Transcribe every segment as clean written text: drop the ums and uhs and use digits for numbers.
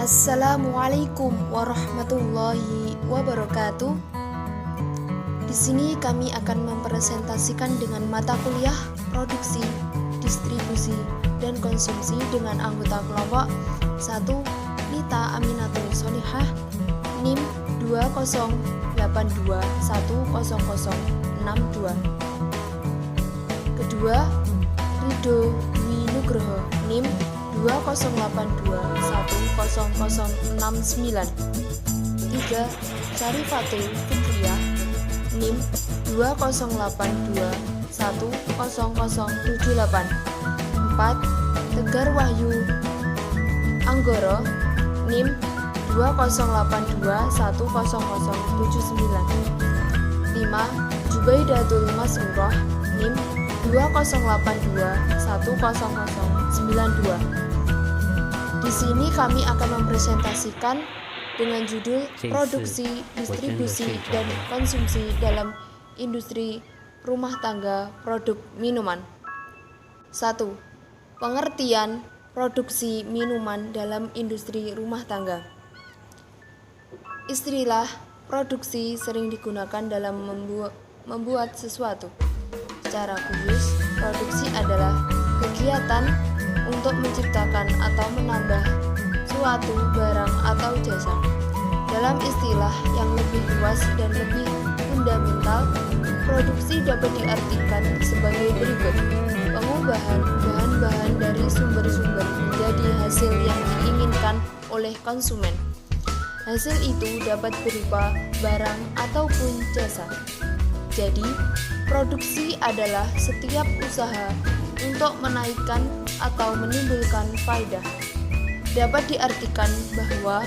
Assalamualaikum warahmatullahi wabarakatuh. Di sini kami akan mempresentasikan dengan mata kuliah Produksi, Distribusi, dan Konsumsi dengan anggota kelompok 1 Nita Aminatul Solihah NIM 208210062. Kedua, Ridho Dwi Nugroho NIM 208210069. 3. Syarifatul Fikriyah NIM 208210078. 4. Tegar Wahyu Anggoro NIM 208210079. 5. Jubaidatul Mas'urah NIM 208210092. Di sini kami akan mempresentasikan dengan judul Produksi, Distribusi, dan Konsumsi dalam Industri Rumah Tangga Produk Minuman. 1. Pengertian produksi minuman dalam industri rumah tangga. Istilah produksi sering digunakan dalam membuat sesuatu. Secara khusus, produksi adalah kegiatan untuk menciptakan atau menambah suatu barang atau jasa. Dalam istilah yang lebih luas dan lebih fundamental, produksi dapat diartikan sebagai berikut: pengubahan bahan-bahan dari sumber-sumber menjadi hasil yang diinginkan oleh konsumen. Hasil itu dapat berupa barang ataupun jasa. Jadi, produksi adalah setiap usaha untuk menaikkan atau menimbulkan faedah. Dapat diartikan bahwa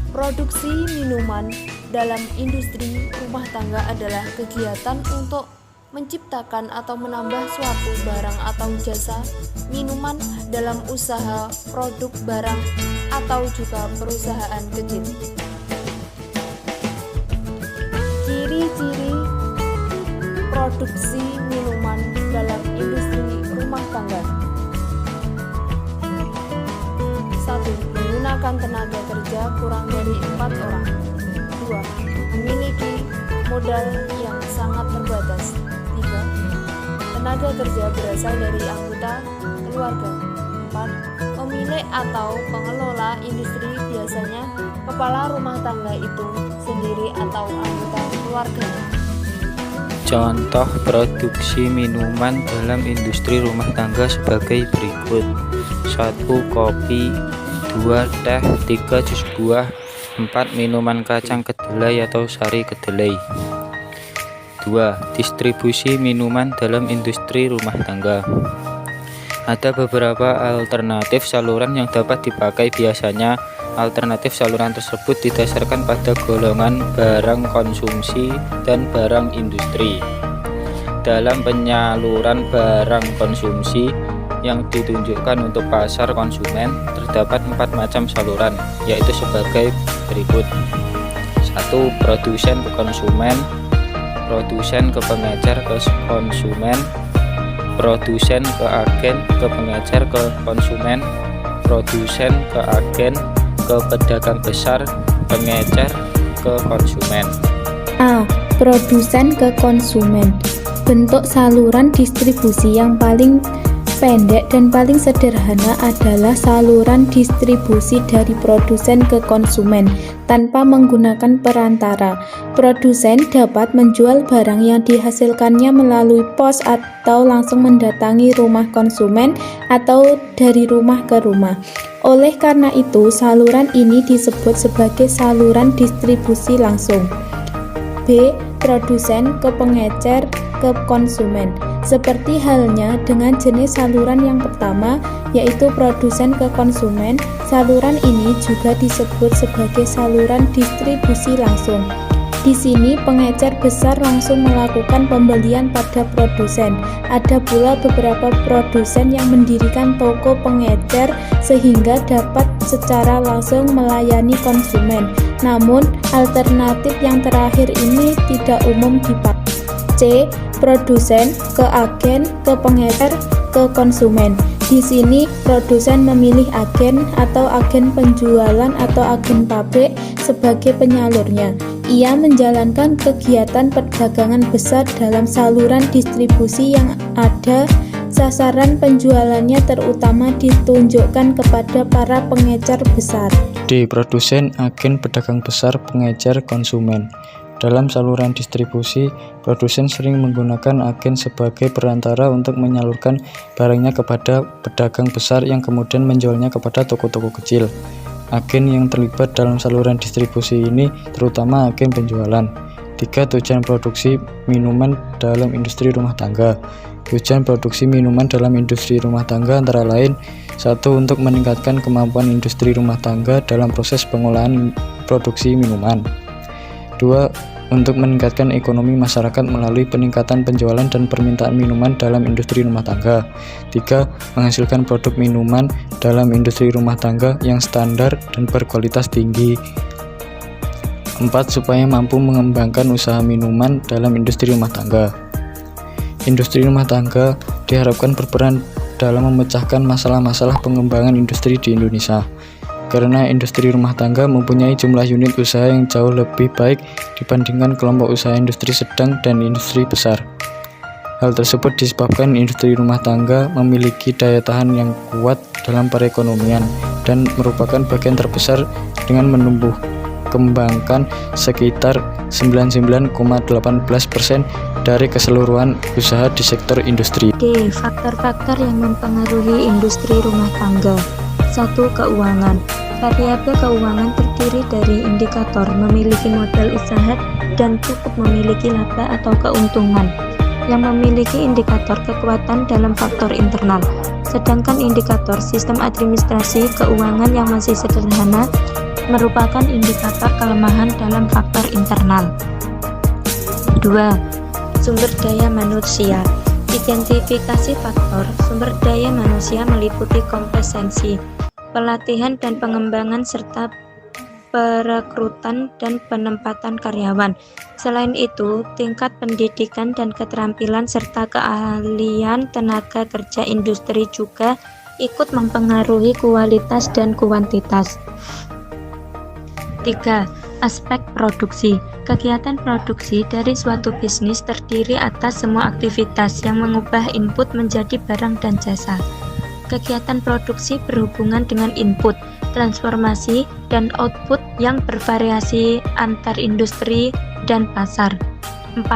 produksi minuman dalam industri rumah tangga adalah kegiatan untuk menciptakan atau menambah suatu barang atau jasa minuman dalam usaha produk barang atau juga perusahaan kecil. Ciri-ciri produksi minuman dalam industri rumah tangga. 1. Menggunakan tenaga kerja kurang dari 4 orang. 2. Memiliki modal yang sangat terbatas. 3. Tenaga kerja berasal dari anggota keluarga. 4. Pemilik atau pengelola industri biasanya kepala rumah tangga itu sendiri atau anggota keluarganya. Contoh produksi minuman dalam industri rumah tangga sebagai berikut: 1. Kopi, 2. Teh, 3. Jus buah, 4. Minuman kacang kedelai atau sari kedelai. 2. Distribusi minuman dalam industri rumah tangga. Ada beberapa alternatif saluran yang dapat dipakai. Biasanya alternatif saluran tersebut didasarkan pada golongan barang konsumsi dan barang industri. Dalam penyaluran barang konsumsi yang ditunjukkan untuk pasar konsumen, terdapat 4 macam saluran, yaitu sebagai berikut: 1. Produsen ke konsumen, produsen ke pengecer ke konsumen, produsen ke agen ke pengecer ke konsumen, produsen ke agen ke pedagang besar, pengecer ke konsumen. A. Produsen ke konsumen. Bentuk saluran distribusi yang paling pendek dan paling sederhana adalah saluran distribusi dari produsen ke konsumen tanpa menggunakan perantara. Produsen dapat menjual barang yang dihasilkannya melalui pos atau langsung mendatangi rumah konsumen atau dari rumah ke rumah. Oleh karena itu, saluran ini disebut sebagai saluran distribusi langsung. B. Produsen ke pengecer ke konsumen. Seperti halnya dengan jenis saluran yang pertama, yaitu produsen ke konsumen, saluran ini juga disebut sebagai saluran distribusi langsung. Di sini pengecer besar langsung melakukan pembelian pada produsen. Ada pula beberapa produsen yang mendirikan toko pengecer sehingga dapat secara langsung melayani konsumen. Namun, alternatif yang terakhir ini tidak umum dipakai. C. Produsen ke agen ke pengecer ke konsumen. Di sini produsen memilih agen atau agen penjualan atau agen pabrik sebagai penyalurnya. Ia menjalankan kegiatan perdagangan besar dalam saluran distribusi yang ada. Sasaran penjualannya terutama ditunjukkan kepada para pengecer besar. D. Produsen, agen, pedagang besar, pengecer, konsumen. Dalam saluran distribusi, produsen sering menggunakan agen sebagai perantara untuk menyalurkan barangnya kepada pedagang besar yang kemudian menjualnya kepada toko-toko kecil. Agen yang terlibat dalam saluran distribusi ini terutama agen penjualan. 3. Tujuan produksi minuman dalam industri rumah tangga. Tujuan produksi minuman dalam industri rumah tangga antara lain: 1. Untuk meningkatkan kemampuan industri rumah tangga dalam proses pengolahan produksi minuman. 2. Untuk meningkatkan ekonomi masyarakat melalui peningkatan penjualan dan permintaan minuman dalam industri rumah tangga. 3. Menghasilkan produk minuman dalam industri rumah tangga yang standar dan berkualitas tinggi. 4. Supaya mampu mengembangkan usaha minuman dalam industri rumah tangga. Industri rumah tangga diharapkan berperan dalam memecahkan masalah-masalah pengembangan industri di Indonesia, karena industri rumah tangga mempunyai jumlah unit usaha yang jauh lebih baik dibandingkan kelompok usaha industri sedang dan industri besar. Hal tersebut disebabkan industri rumah tangga memiliki daya tahan yang kuat dalam perekonomian dan merupakan bagian terbesar dengan menumbuh kembangkan sekitar 99,18% dari keseluruhan usaha di sektor industri. D. Faktor-faktor yang mempengaruhi industri rumah tangga. 1. Keuangan. Variabel keuangan terdiri dari indikator memiliki modal usaha dan cukup memiliki laba atau keuntungan, yang memiliki indikator kekuatan dalam faktor internal. Sedangkan indikator sistem administrasi keuangan yang masih sederhana merupakan indikator kelemahan dalam faktor internal. 2. Sumber daya manusia. Identifikasi faktor sumber daya manusia meliputi kompetensi, pelatihan dan pengembangan serta perekrutan dan penempatan karyawan. Selain itu, tingkat pendidikan dan keterampilan serta keahlian tenaga kerja industri juga ikut mempengaruhi kualitas dan kuantitas. 3. Aspek produksi. Kegiatan produksi dari suatu bisnis terdiri atas semua aktivitas yang mengubah input menjadi barang dan jasa. Kegiatan produksi berhubungan dengan input, transformasi, dan output yang bervariasi antar industri dan pasar. 4.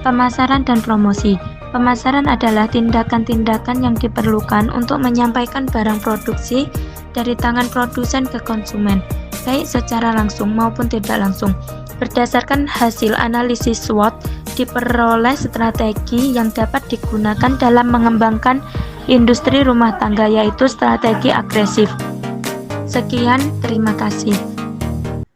Pemasaran dan promosi. Pemasaran adalah tindakan-tindakan yang diperlukan untuk menyampaikan barang produksi dari tangan produsen ke konsumen, baik secara langsung maupun tidak langsung. Berdasarkan hasil analisis SWOT, diperoleh strategi yang dapat digunakan dalam mengembangkan industri rumah tangga, yaitu strategi agresif. Sekian, terima kasih.